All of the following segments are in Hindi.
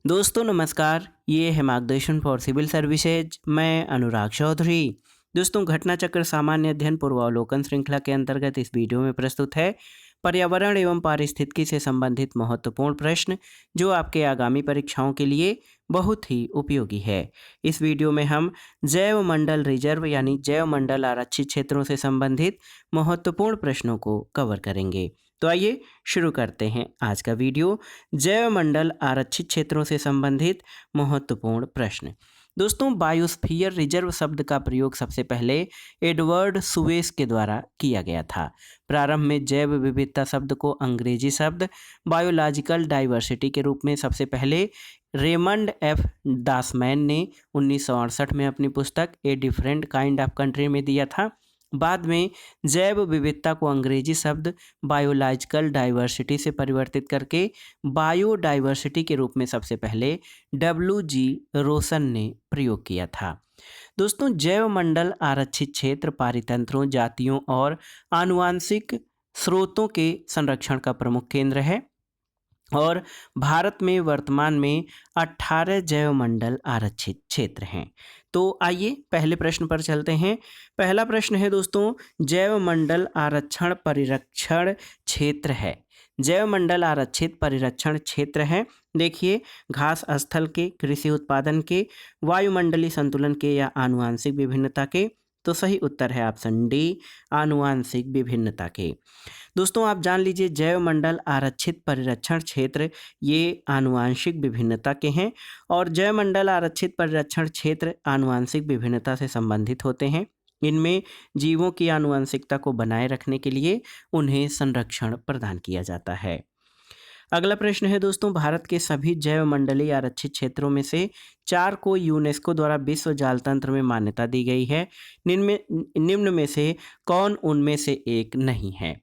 दोस्तों नमस्कार, ये है मार्गदर्शन फॉर सिविल सर्विसेज। मैं अनुराग चौधरी। दोस्तों घटना चक्र सामान्य अध्ययन पूर्वावलोकन श्रृंखला के अंतर्गत इस वीडियो में प्रस्तुत है पर्यावरण एवं पारिस्थितिकी से संबंधित महत्वपूर्ण प्रश्न जो आपके आगामी परीक्षाओं के लिए बहुत ही उपयोगी है। इस वीडियो में हम जैव मंडल रिजर्व यानी जैव मंडल आरक्षित क्षेत्रों से संबंधित महत्वपूर्ण प्रश्नों को कवर करेंगे। तो आइए शुरू करते हैं आज का वीडियो। जैव मंडल आरक्षित क्षेत्रों से संबंधित महत्वपूर्ण प्रश्न। दोस्तों बायोस्फीयर रिजर्व शब्द का प्रयोग सबसे पहले एडवर्ड सुवेस के द्वारा किया गया था। प्रारंभ में जैव विविधता शब्द को अंग्रेजी शब्द बायोलॉजिकल डाइवर्सिटी के रूप में सबसे पहले रेमंड एफ दासमैन ने 1968 में अपनी पुस्तक a different kind of country में दिया था। बाद में जैव विविधता को अंग्रेजी शब्द बायोलॉजिकल डाइवर्सिटी से परिवर्तित करके बायोडाइवर्सिटी के रूप में सबसे पहले WG रोसन ने प्रयोग किया था। दोस्तों जैव मंडल आरक्षित क्षेत्र पारितंत्रों, जातियों और आनुवांशिक स्रोतों के संरक्षण का प्रमुख केंद्र है और भारत में वर्तमान में 18 जैव मंडल आरक्षित क्षेत्र हैं। तो आइए पहले प्रश्न पर चलते हैं। पहला प्रश्न है दोस्तों, जैव मंडल आरक्षण परिरक्षण क्षेत्र है। जैव मंडल आरक्षित परिरक्षण क्षेत्र है। देखिए, घास स्थल के, कृषि उत्पादन के, वायुमंडलीय संतुलन के या आनुवांशिक विभिन्नता के। तो सही उत्तर है ऑप्शन डी, आनुवांशिक विभिन्नता के। दोस्तों आप जान लीजिए जैव मंडल आरक्षित परिरक्षण क्षेत्र ये आनुवांशिक विभिन्नता के हैं और जैव मंडल आरक्षित परिरक्षण क्षेत्र आनुवांशिक विभिन्नता से संबंधित होते हैं। इनमें जीवों की आनुवंशिकता को बनाए रखने के लिए उन्हें संरक्षण प्रदान किया जाता है। अगला प्रश्न है दोस्तों, भारत के सभी जैव मंडलीय आरक्षित क्षेत्रों में से 4 को यूनेस्को द्वारा विश्व जाल तंत्र में मान्यता दी गई है। निम्न में से कौन उनमें से एक नहीं है?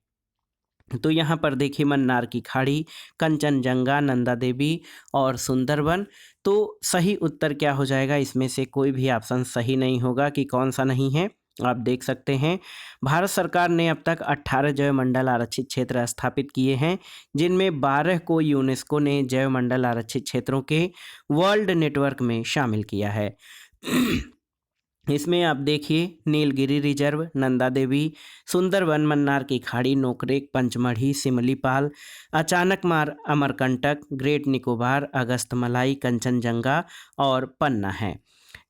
तो यहाँ पर देखिए मन्नार की खाड़ी, कंचनजंगा, नंदा देवी और सुंदरवन। तो सही उत्तर क्या हो जाएगा? इसमें से कोई भी ऑप्शन सही नहीं होगा कि कौन सा नहीं है। आप देख सकते हैं भारत सरकार ने अब तक 18 जैव मंडल आरक्षित क्षेत्र स्थापित किए हैं, जिनमें 12 को यूनेस्को ने जैव मंडल आरक्षित क्षेत्रों के वर्ल्ड नेटवर्क में शामिल किया है। इसमें आप देखिए नीलगिरी रिजर्व, नंदा देवी, सुंदरवन, मन्नार की खाड़ी, नोकरेक, पंचमढ़ी, सिमलीपाल, अचानकमार, अमरकंटक, ग्रेट निकोबार, अगस्तमलाई, कंचनजंगा और पन्ना है।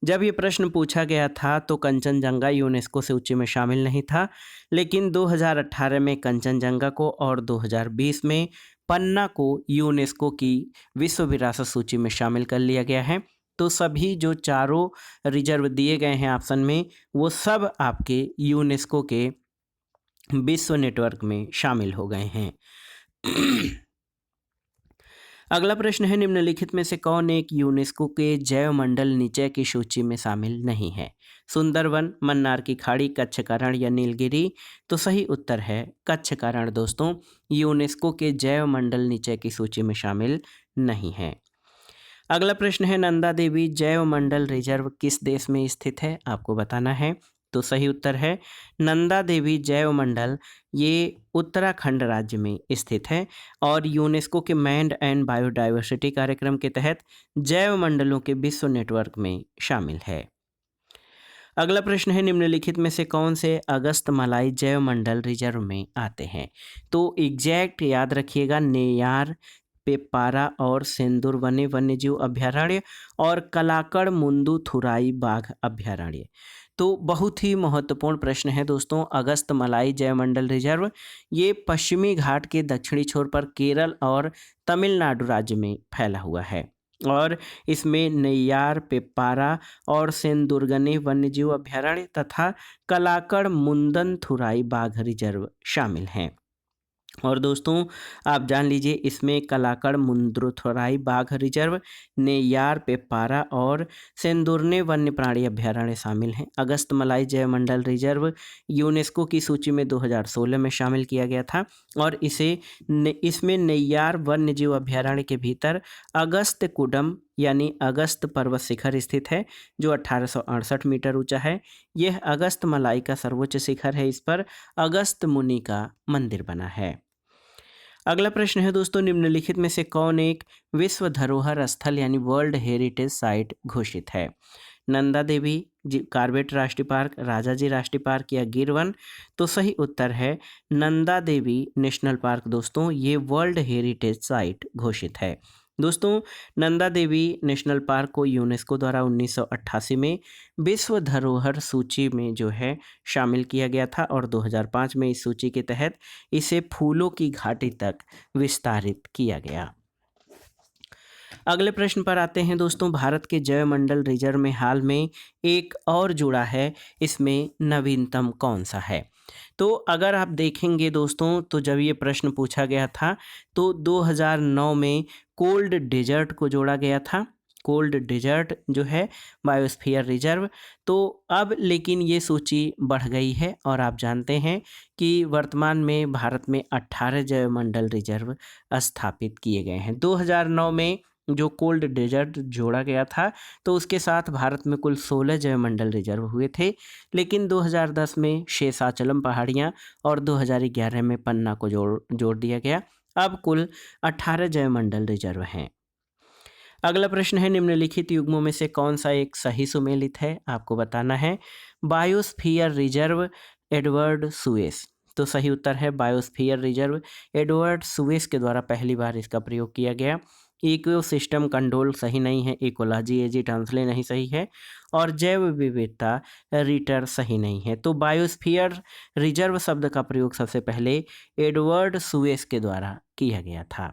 जब ये प्रश्न पूछा गया था तो कंचनजंगा यूनेस्को सूची में शामिल नहीं था, लेकिन 2018 में कंचनजंगा को और 2020 में पन्ना को यूनेस्को की विश्व विरासत सूची में शामिल कर लिया गया है। तो सभी जो चारों रिजर्व दिए गए हैं ऑप्शन में, वो सब आपके यूनेस्को के विश्व नेटवर्क में शामिल हो गए हैं। अगला प्रश्न है, निम्नलिखित में से कौन एक यूनेस्को के जैव मंडल नीचे की सूची में शामिल नहीं है? सुंदरवन, मन्नार की खाड़ी, कच्छ का रण या नीलगिरी। तो सही उत्तर है कच्छ का रण दोस्तों यूनेस्को के जैव मंडल नीचे की सूची में शामिल नहीं है। अगला प्रश्न है, नंदा देवी जैव मंडल रिजर्व किस देश में स्थित है? आपको बताना है। तो सही उत्तर है नंदा देवी जैव मंडल ये उत्तराखंड राज्य में स्थित है और यूनेस्को के मैंड एंड बायोडाइवर्सिटी कार्यक्रम के तहत जैव मंडलों के विश्व नेटवर्क में शामिल है। अगला प्रश्न है, निम्नलिखित में से कौन से अगस्तमलाई जैव मंडल रिजर्व में आते हैं? तो एग्जैक्ट याद रखिएगा, नेयार, पेपारा और सेंदूर वन्यजीव अभ्यारण्य और कलाकड़ मुंदू थुराई बाघ अभ्यारण्य। तो बहुत ही महत्वपूर्ण प्रश्न है दोस्तों। अगस्तमलाई जैवमंडल रिजर्व ये पश्चिमी घाट के दक्षिणी छोर पर केरल और तमिलनाडु राज्य में फैला हुआ है और इसमें नेय्यार, पेप्पारा और सेंदुरगने वन्यजीव अभ्यारण्य तथा कलाकड़ मुंदनथुराई बाघ रिजर्व शामिल हैं। और दोस्तों आप जान लीजिए इसमें कलाकड़ मुंद्रुथुराई बाघ रिजर्व, नेय्यार, पेप्पारा और सेंदुरने वन्य प्राणी अभ्यारण्य शामिल हैं। अगस्तमलाई जैवमंडल रिजर्व यूनेस्को की सूची में 2016 में शामिल किया गया था और इसमें नेय्यार वन्यजीव अभ्यारण्य के भीतर अगस्त कुडम यानी अगस्त पर्वत शिखर स्थित है जो 1868 मीटर ऊंचा है। यह अगस्तमलाई का सर्वोच्च शिखर है। इस पर अगस्त मुनि का मंदिर बना है। अगला प्रश्न है दोस्तों, निम्नलिखित में से कौन एक विश्व धरोहर स्थल यानी वर्ल्ड हेरिटेज साइट घोषित है? नंदा देवी कार्बेट राष्ट्रीय पार्क, राजाजी राष्ट्रीय पार्क या गिर वन? तो सही उत्तर है नंदा देवी नेशनल पार्क दोस्तों, ये वर्ल्ड हेरिटेज साइट घोषित है। दोस्तों, नंदा देवी नेशनल पार्क को यूनेस्को द्वारा 1988 में विश्व धरोहर सूची में जो है शामिल किया गया था और 2005 में इस सूची के तहत इसे फूलों की घाटी तक विस्तारित किया गया। अगले प्रश्न पर आते हैं दोस्तों, भारत के जैवमंडल रिजर्व में हाल में एक और जुड़ा है, इसमें नवीनतम कौन सा है? तो अगर आप देखेंगे दोस्तों, तो जब ये प्रश्न पूछा गया था तो 2009 में कोल्ड डेजर्ट को जोड़ा गया था, कोल्ड डेजर्ट जो है बायोस्फीयर रिजर्व। तो अब लेकिन ये सूची बढ़ गई है और आप जानते हैं कि वर्तमान में भारत में 18 जैवमंडल रिजर्व स्थापित किए गए हैं। 2009 में जो कोल्ड डेजर्ट जोड़ा गया था तो उसके साथ भारत में कुल 16 जैवमंडल रिजर्व हुए थे, लेकिन 2010 में शेषाचलम पहाड़ियाँ और 2011 में पन्ना को जोड़ दिया गया। अब कुल 18 जैवमंडल रिजर्व हैं। अगला प्रश्न है, निम्नलिखित युग्मों में से कौन सा एक सही सुमेलित है? आपको बताना है। बायोस्फीयर रिजर्व एडवर्ड सुएस, तो सही उत्तर है बायोस्फीयर रिजर्व एडवर्ड सुएस के द्वारा पहली बार इसका प्रयोग किया गया। इको सिस्टम कंट्रोल सही नहीं है, इकोलॉजी एजी ट्रांसले नहीं सही है और जैव विविधता रिटर सही नहीं है। तो बायोस्फीयर रिजर्व शब्द का प्रयोग सबसे पहले एडवर्ड सुएस के द्वारा किया गया था।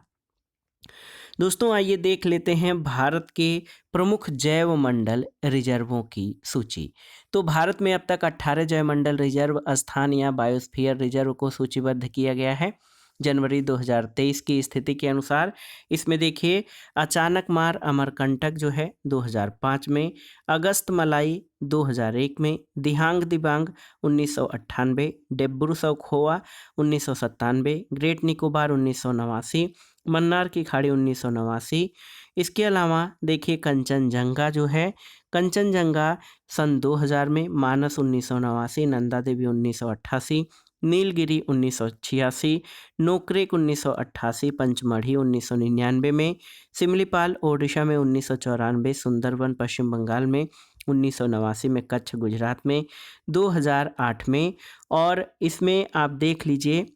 दोस्तों, आइए देख लेते हैं भारत के प्रमुख जैव मंडल रिजर्वों की सूची। तो भारत में अब तक 18 जैव मंडल रिजर्व स्थान या बायोस्फीयर रिजर्व को सूचीबद्ध किया गया है जनवरी 2023 की स्थिति के अनुसार। इसमें देखिए, अचानक मार अमरकंटक जो है 2005 में, अगस्त मलाई 2001 में, दिहांग दिबांग 1998, डेब्रू सौखोआ 1997, ग्रेट निकोबार 1989, मन्नार की खाड़ी 1989। इसके अलावा देखिए कंचनजंगा जो है, कंचनजंगा सन 2000 में, मानस 1989, नंदा देवी 1988, नीलगिरी 1986, नोकरेक 1988, पंचमढ़ी 1999 में, सिमलीपाल ओडिशा में 1994, सुंदरबन पश्चिम बंगाल में 1989 में, कच्छ गुजरात में 2008 में। और इसमें आप देख लीजिए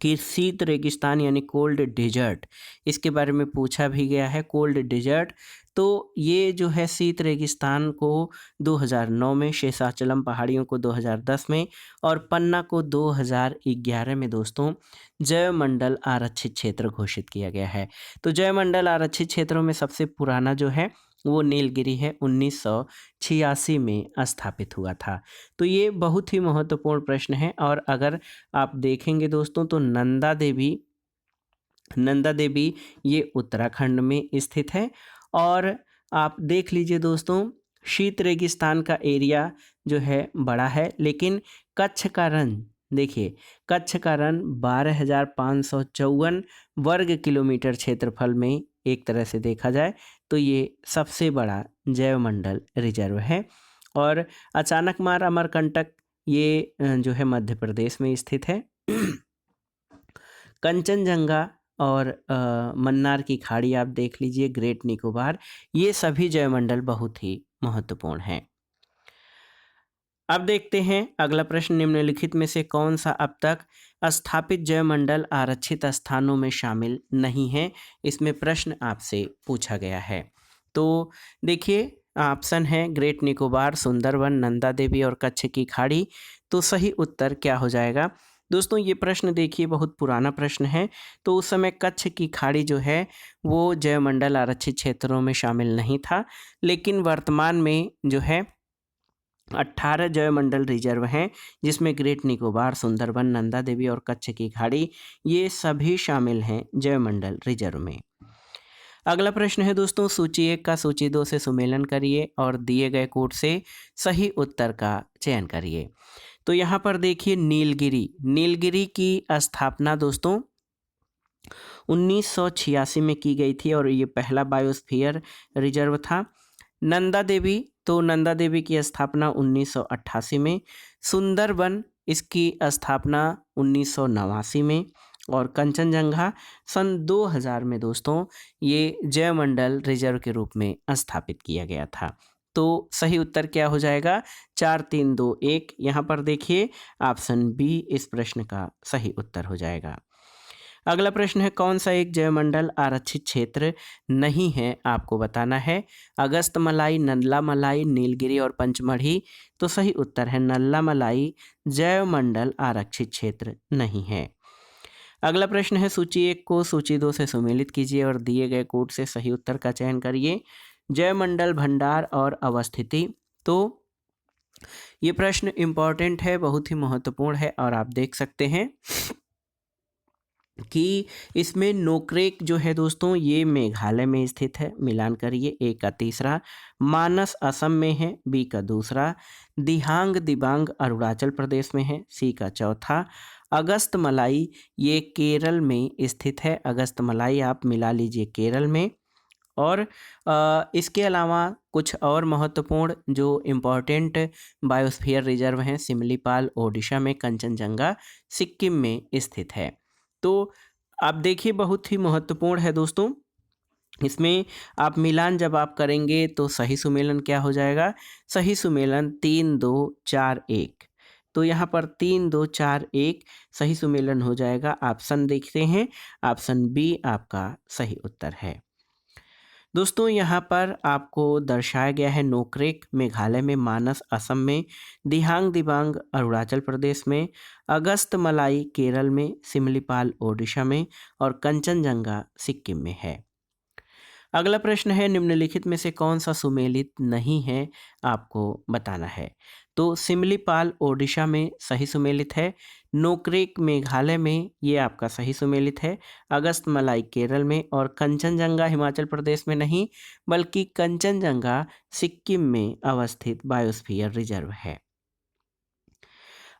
कि शीत रेगिस्तान यानी कोल्ड डेजर्ट, इसके बारे में पूछा भी गया है। कोल्ड डेजर्ट तो ये जो है शीत रेगिस्तान को 2009 में, शेषाचलम पहाड़ियों को 2010 में और पन्ना को 2011 में दोस्तों जैवमंडल आरक्षित क्षेत्र घोषित किया गया है। तो जैवमंडल आरक्षित क्षेत्रों में सबसे पुराना जो है वो नीलगिरी है, 1986 में स्थापित हुआ था। तो ये बहुत ही महत्वपूर्ण प्रश्न है। और अगर आप देखेंगे दोस्तों तो नंदा देवी ये उत्तराखंड में स्थित है। और आप देख लीजिए दोस्तों, शीत रेगिस्तान का एरिया जो है बड़ा है, लेकिन कच्छ का रन देखिए, कच्छ का रन 12,554 वर्ग किलोमीटर क्षेत्रफल में एक तरह से देखा जाए तो ये सबसे बड़ा जैवमंडल रिजर्व है। और अचानक मार अमरकंटक ये जो है मध्य प्रदेश में स्थित है। कंचनजंगा और मन्नार की खाड़ी आप देख लीजिए, ग्रेट निकोबार, ये सभी जैवमंडल बहुत ही महत्वपूर्ण हैं। अब देखते हैं अगला प्रश्न, निम्नलिखित में से कौन सा अब तक स्थापित जैवमंडल आरक्षित स्थानों में शामिल नहीं है? इसमें प्रश्न आपसे पूछा गया है। तो देखिए, ऑप्शन है ग्रेट निकोबार, सुंदरबन, नंदा देवी और कच्छ की खाड़ी। तो सही उत्तर क्या हो जाएगा? दोस्तों, ये प्रश्न देखिए बहुत पुराना प्रश्न है। तो उस समय कच्छ की खाड़ी जो है वो जैवमंडल आरक्षित क्षेत्रों में शामिल नहीं था, लेकिन वर्तमान में जो है 18 जैवमंडल रिजर्व हैं, जिसमें ग्रेट निकोबार, सुंदरबन, नंदा देवी और कच्छ की खाड़ी ये सभी शामिल हैं जैवमंडल रिजर्व में। अगला प्रश्न है दोस्तों, सूची 1 का सूची 2 से सुमेलन करिए और दिए गए कोड से सही उत्तर का चयन करिए। तो यहाँ पर देखिए, नीलगिरी की स्थापना दोस्तों 1986 में की गई थी और ये पहला बायोस्फीयर रिजर्व था। नंदा देवी की स्थापना 1988 में, सुंदरबन इसकी स्थापना 1989 में और कंचनजंगा सन 2000 में दोस्तों ये जैवमंडल रिजर्व के रूप में स्थापित किया गया था। तो सही उत्तर क्या हो जाएगा? 4 3 2 1। यहाँ पर देखिए ऑप्शन बी इस प्रश्न का सही उत्तर हो जाएगा। अगला प्रश्न है, कौन सा एक जैवमंडल आरक्षित क्षेत्र नहीं है? आपको बताना है। अगस्त मलाई, नल्ला मलाई, नीलगिरी और पंचमढ़ी। तो सही उत्तर है नल्ला मलाई जैवमंडल आरक्षित क्षेत्र नहीं है। अगला प्रश्न है, सूची 1 को सूची 2 से सुमेलित कीजिए और दिए गए कोड से सही उत्तर का चयन करिए। जैवमंडल भंडार और अवस्थिति। तो ये प्रश्न इम्पॉर्टेंट है, बहुत ही महत्वपूर्ण है और आप देख सकते हैं कि इसमें नोक्रेक जो है दोस्तों ये मेघालय में स्थित है। मिलान करिए। ए का तीसरा, मानस असम में है। बी का दूसरा, दिहांग दिबांग अरुणाचल प्रदेश में है। सी का चौथा, अगस्त मलाई ये केरल में स्थित है। अगस्त मलाई आप मिला लीजिए केरल में। और इसके अलावा कुछ और महत्वपूर्ण जो इम्पोर्टेंट बायोस्फीयर रिजर्व हैं, सिमलीपाल ओडिशा में, कंचनजंगा सिक्किम में स्थित है। तो आप देखिए बहुत ही महत्वपूर्ण है दोस्तों। इसमें आप मिलान जब आप करेंगे तो सही सुमेलन क्या हो जाएगा? सही सुमेलन 3 2 4 1। तो यहाँ पर 3 2 4 1 सही सुमेलन हो जाएगा। ऑप्शन देखते हैं, ऑप्शन बी आपका सही उत्तर है। दोस्तों यहाँ पर आपको दर्शाया गया है नोक्रेक मेघालय में, मानस असम में, दिहांग दिबांग अरुणाचल प्रदेश में, अगस्त मलाई केरल में, सिमलीपाल ओडिशा में और कंचनजंगा सिक्किम में है। अगला प्रश्न है, निम्नलिखित में से कौन सा सुमेलित नहीं है? आपको बताना है। तो सिमलीपाल ओडिशा में सही सुमेलित है। नोक्रेक मेघालय में ये आपका सही सुमेलित है। अगस्त मलाई केरल में और कंचनजंगा हिमाचल प्रदेश में नहीं, बल्कि कंचनजंगा सिक्किम में अवस्थित बायोस्फीयर रिजर्व है।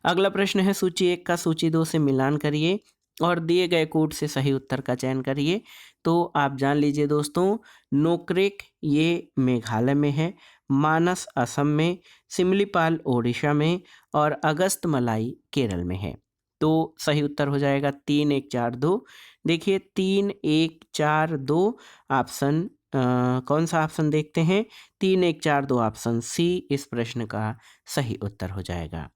अगला प्रश्न है, सूची 1 का सूची 2 से मिलान करिए और दिए गए कोड से सही उत्तर का चयन करिए। तो आप जान लीजिए दोस्तों, नोक्रेक ये मेघालय में है, मानस असम में, सिमलीपाल ओडिशा में और अगस्त मलाई केरल में है। तो सही उत्तर हो जाएगा 3 1 4 2। देखिए 3 1 4 2 ऑप्शन कौन सा ऑप्शन देखते हैं? 3 1 4 2 ऑप्शन सी इस प्रश्न का सही उत्तर हो जाएगा।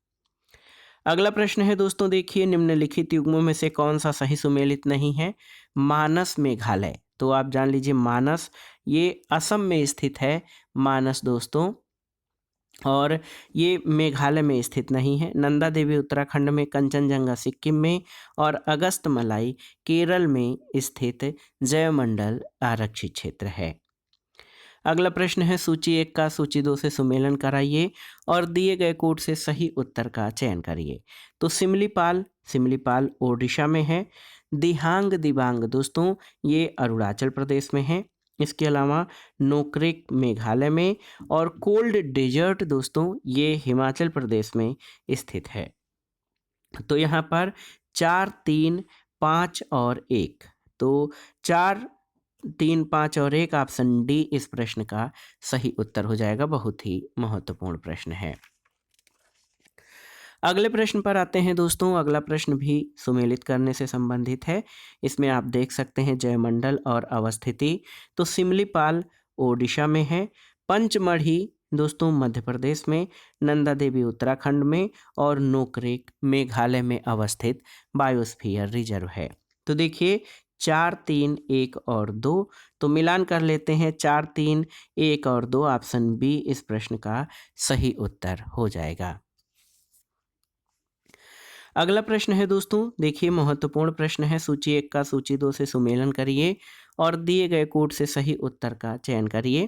अगला प्रश्न है दोस्तों, देखिए निम्नलिखित युग्मों में से कौन सा सही सुमेलित नहीं है? मानस मेघालय। तो आप जान लीजिए मानस ये असम में स्थित है, मानस दोस्तों, और ये मेघालय में स्थित नहीं है। नंदा देवी उत्तराखंड में, कंचनजंगा सिक्किम में और अगस्त मलाई केरल में स्थित जैवमंडल आरक्षित क्षेत्र है। अगला प्रश्न है, सूची 1 का सूची 2 से सुमेलन कराइए और दिए गए कोड से सही उत्तर का चयन करिए। तो सिमलीपाल ओडिशा में है। दिहांग दिबांग दोस्तों ये अरुणाचल प्रदेश में है। इसके अलावा नोक्रेक मेघालय में और कोल्ड डेजर्ट दोस्तों ये हिमाचल प्रदेश में स्थित है। तो यहाँ पर 4 3 5 और 1। तो 4 3 5 और 1 ऑप्शन डी इस प्रश्न का सही उत्तर हो जाएगा। बहुत ही महत्वपूर्ण प्रश्न है। अगले प्रश्न पर आते हैं दोस्तों। अगला प्रश्न भी सुमेलित करने से संबंधित है। इसमें आप देख सकते हैं जयमंडल और अवस्थिति। तो सिमलीपाल ओडिशा में है, पंचमढ़ी दोस्तों मध्य प्रदेश में, नंदा देवी उत्तराखंड में और नोक्रेक मेघालय में अवस्थित बायोस्फीयर रिजर्व है। तो देखिए 4 3 1 और 2। तो मिलान कर लेते हैं। 4 3 1 और 2 ऑप्शन बी इस प्रश्न का सही उत्तर हो जाएगा। अगला प्रश्न है दोस्तों, देखिए महत्वपूर्ण प्रश्न है। सूची 1 का सूची 2 से सुमेलन करिए और दिए गए कोड से सही उत्तर का चयन करिए।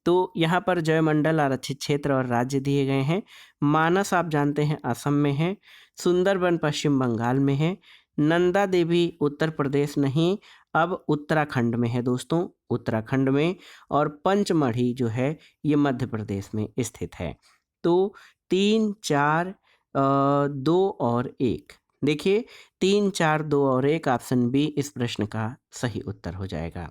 तो यहाँ पर जयमंडल आरक्षित क्षेत्र और राज्य दिए गए हैं। मानस आप जानते हैं असम में है, सुंदरबन पश्चिम बंगाल में है, नंदा देवी उत्तर प्रदेश नहीं अब उत्तराखंड में है दोस्तों, उत्तराखंड में, और पंचमढ़ी जो है ये मध्य प्रदेश में स्थित है। तो 3 4 2 और 1। देखिए 3 4 2 और 1 ऑप्शन बी इस प्रश्न का सही उत्तर हो जाएगा।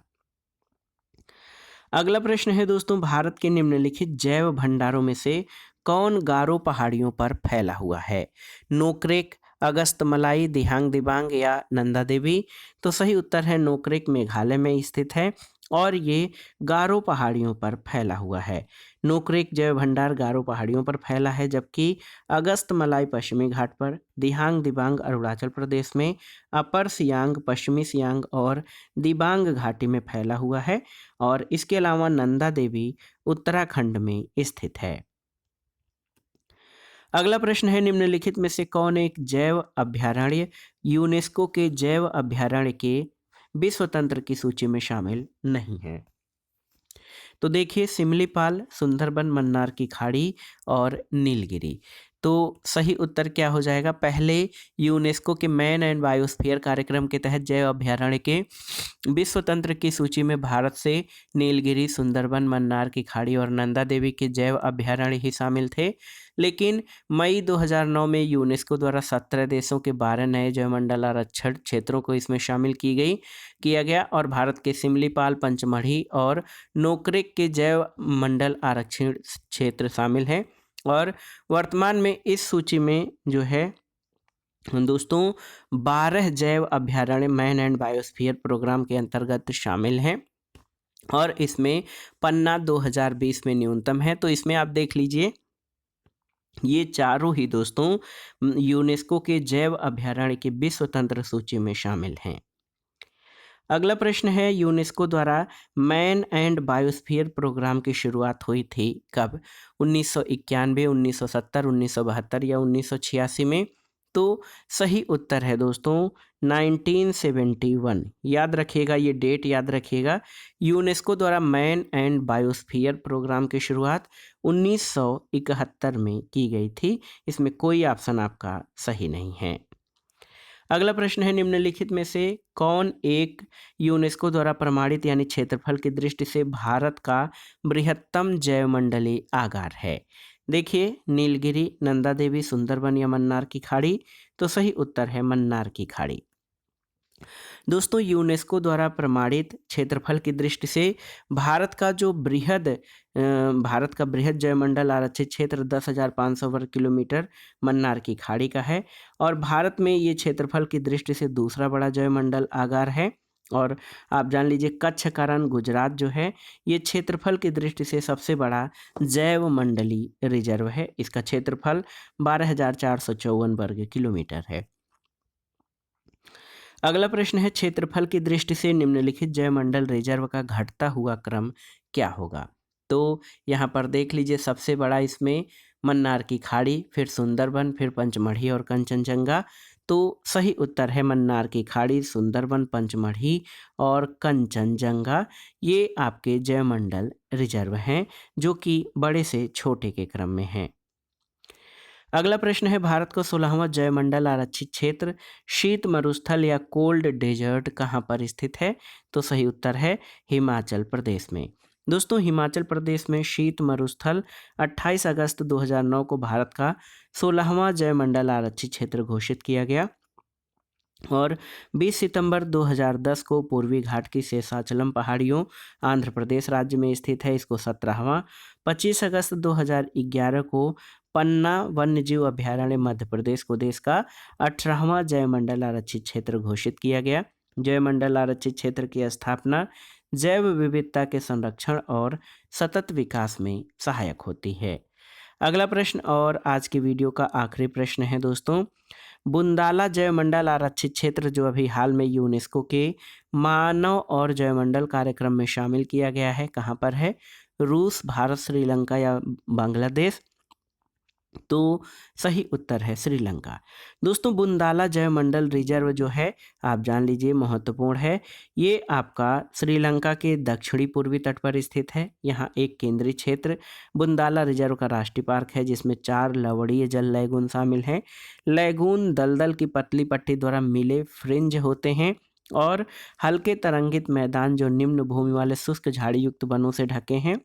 अगला प्रश्न है दोस्तों, भारत के निम्नलिखित जैव भंडारों में से कौन गारो पहाड़ियों पर फैला हुआ है? नोक्रेक, अगस्तमलाई, दिहांग दिबांग या नंदा देवी? तो सही उत्तर है नोकरेक मेघालय में स्थित है और ये गारो पहाड़ियों पर फैला हुआ है। नोकरेक जैव भंडार गारो पहाड़ियों पर फैला है, जबकि अगस्तमलाई पश्चिमी घाट पर, दिहांग दिबांग अरुणाचल प्रदेश में, अपर सियांग पश्चिमी सियांग और दिबांग घाटी में फैला हुआ है और इसके अलावा नंदा देवी उत्तराखंड में स्थित है। अगला प्रश्न है, निम्नलिखित में से कौन एक जैव अभयारण्य यूनेस्को के जैव अभयारण्य के विश्व तंत्र की सूची में शामिल नहीं है? तो देखिए, सिमलीपाल, सुंदरबन, मन्नार की खाड़ी और नीलगिरी। तो सही उत्तर क्या हो जाएगा? पहले यूनेस्को के मैन एंड बायोस्फीयर कार्यक्रम के तहत जैव अभयारण्य के विश्व तंत्र की सूची में भारत से नीलगिरी, सुंदरबन, मन्नार की खाड़ी और नंदा देवी के जैव अभयारण्य ही शामिल थे, लेकिन मई 2009 में यूनेस्को द्वारा 17 देशों के 12 नए जैवमंडल आरक्षण क्षेत्रों को इसमें शामिल किया गया और भारत के सिमलीपाल, पंचमढ़ी और नोकरेक के जैव मंडल आरक्षण क्षेत्र शामिल हैं और वर्तमान में इस सूची में जो है दोस्तों 12 जैव अभयारण्य मैन एंड बायोस्फीयर प्रोग्राम के अंतर्गत शामिल हैं और इसमें पन्ना 2020 में न्यूनतम है। तो इसमें आप देख लीजिए, ये चारों ही दोस्तों यूनेस्को के जैव अभयारण्य की विश्व तंत्र सूची में शामिल हैं। अगला प्रश्न है, यूनेस्को द्वारा मैन एंड बायोस्फीयर प्रोग्राम की शुरुआत हुई थी कब? 1991, 1970, 1972 या 1986 में? तो सही उत्तर है दोस्तों 1971। याद रखिएगा, ये डेट याद रखिएगा। यूनेस्को द्वारा मैन एंड बायोस्फीयर प्रोग्राम की शुरुआत 1971 में की गई थी। इसमें कोई ऑप्शन आपका सही नहीं है। अगला प्रश्न है, निम्नलिखित में से कौन एक यूनेस्को द्वारा प्रमाणित यानी क्षेत्रफल की दृष्टि से भारत का बृहत्तम जैवमंडलीय आगार है? देखिए, नीलगिरी, नंदा देवी, सुंदरबन या मन्नार की खाड़ी? तो सही उत्तर है मन्नार की खाड़ी। दोस्तों, यूनेस्को द्वारा प्रमाणित क्षेत्रफल की दृष्टि से भारत का बृहद जैवमंडल आरक्षित क्षेत्र 10,500 वर्ग किलोमीटर मन्नार की खाड़ी का है और भारत में ये क्षेत्रफल की दृष्टि से दूसरा बड़ा जैवमंडल आगार है। और आप जान लीजिए, कच्छ कारण गुजरात जो है, ये क्षेत्रफल की दृष्टि से सबसे बड़ा जैवमंडलीय रिजर्व है। इसका क्षेत्रफल 12,454 वर्ग किलोमीटर है। अगला प्रश्न है, क्षेत्रफल की दृष्टि से निम्नलिखित जैवमंडल रिजर्व का घटता हुआ क्रम क्या होगा? तो यहाँ पर देख लीजिए, सबसे बड़ा इसमें मन्नार की खाड़ी, फिर सुंदरबन, फिर पंचमढ़ी और कंचनजंगा। तो सही उत्तर है मन्नार की खाड़ी, सुंदरबन, पंचमढ़ी और कंचनजंगा। ये आपके जैवमंडल रिजर्व हैं जो कि बड़े से छोटे के क्रम में हैं। अगला प्रश्न है, भारत का 16वां जैवमंडल आरक्षित क्षेत्र शीत मरुस्थल या कोल्ड डेजर्ट कहाँ पर स्थित है? तो सही उत्तर है हिमाचल प्रदेश में। दोस्तों, हिमाचल प्रदेश में शीत मरुस्थल 28 अगस्त 2009 को भारत का 16वां जैवमंडल आरक्षित क्षेत्र घोषित किया गया और 20 सितंबर 2010 को पूर्वी घाट की शेषाचलम पहाड़ियों आंध्र प्रदेश राज्य में स्थित है, इसको 17वां। 25 अगस्त 2011 को पन्ना वन्यजीव अभयारण्य मध्य प्रदेश को देश का 18वां जैवमंडल आरक्षित क्षेत्र घोषित किया गया। जैवमंडल आरक्षित क्षेत्र की स्थापना जैव विविधता के संरक्षण और सतत विकास में सहायक होती है। अगला प्रश्न और आज की वीडियो का आखिरी प्रश्न है दोस्तों, बुंदाला जैवमंडल आरक्षित क्षेत्र जो अभी हाल में यूनेस्को के मानव और जैवमंडल कार्यक्रम में शामिल किया गया है, कहाँ पर है? रूस, भारत, श्रीलंका या बांग्लादेश? तो सही उत्तर है श्रीलंका। दोस्तों, बुंदाला जैवमंडल रिजर्व जो है, आप जान लीजिए, महत्वपूर्ण है। ये आपका श्रीलंका के दक्षिणी पूर्वी तट पर स्थित है। यहाँ एक केंद्रीय क्षेत्र बुंदाला रिजर्व का राष्ट्रीय पार्क है जिसमें 4 लवणीय जल लैगून शामिल हैं। लैगून दलदल की पतली पट्टी द्वारा मिले फ्रिंज होते हैं और हल्के तरंगित मैदान जो निम्न भूमि वाले शुष्क झाड़ी युक्त वनों से ढके हैं।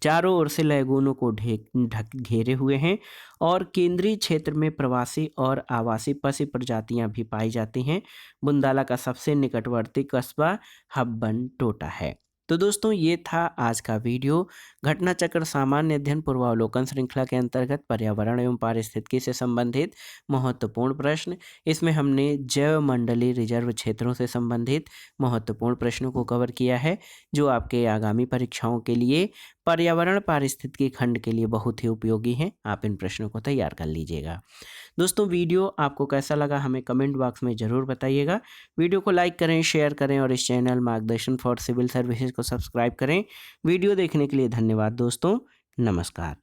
चारों ओर से लैगूनों को घेरे हुए हैं और केंद्रीय क्षेत्र में प्रवासी और आवासी पशु प्रजातियां भी पाई जाती हैं। बुंदाला का सबसे निकटवर्ती कस्बा हब्बन टोटा है। तो दोस्तों ये था आज का वीडियो। घटना चक्र सामान्य अध्ययन पूर्वावलोकन श्रृंखला के अंतर्गत पर्यावरण एवं पारिस्थितिकी से संबंधित महत्वपूर्ण प्रश्न। इसमें हमने जैव मंडलीय रिजर्व क्षेत्रों से संबंधित महत्वपूर्ण प्रश्नों को कवर किया है, जो आपके आगामी परीक्षाओं के लिए पर्यावरण पारिस्थितिकी खंड के लिए बहुत ही उपयोगी हैं। आप इन प्रश्नों को तैयार कर लीजिएगा। दोस्तों वीडियो आपको कैसा लगा हमें कमेंट बॉक्स में ज़रूर बताइएगा। वीडियो को लाइक करें, शेयर करें और इस चैनल मार्गदर्शन फॉर सिविल सर्विसेज को सब्सक्राइब करें। वीडियो देखने के लिए धन्यवाद दोस्तों। नमस्कार।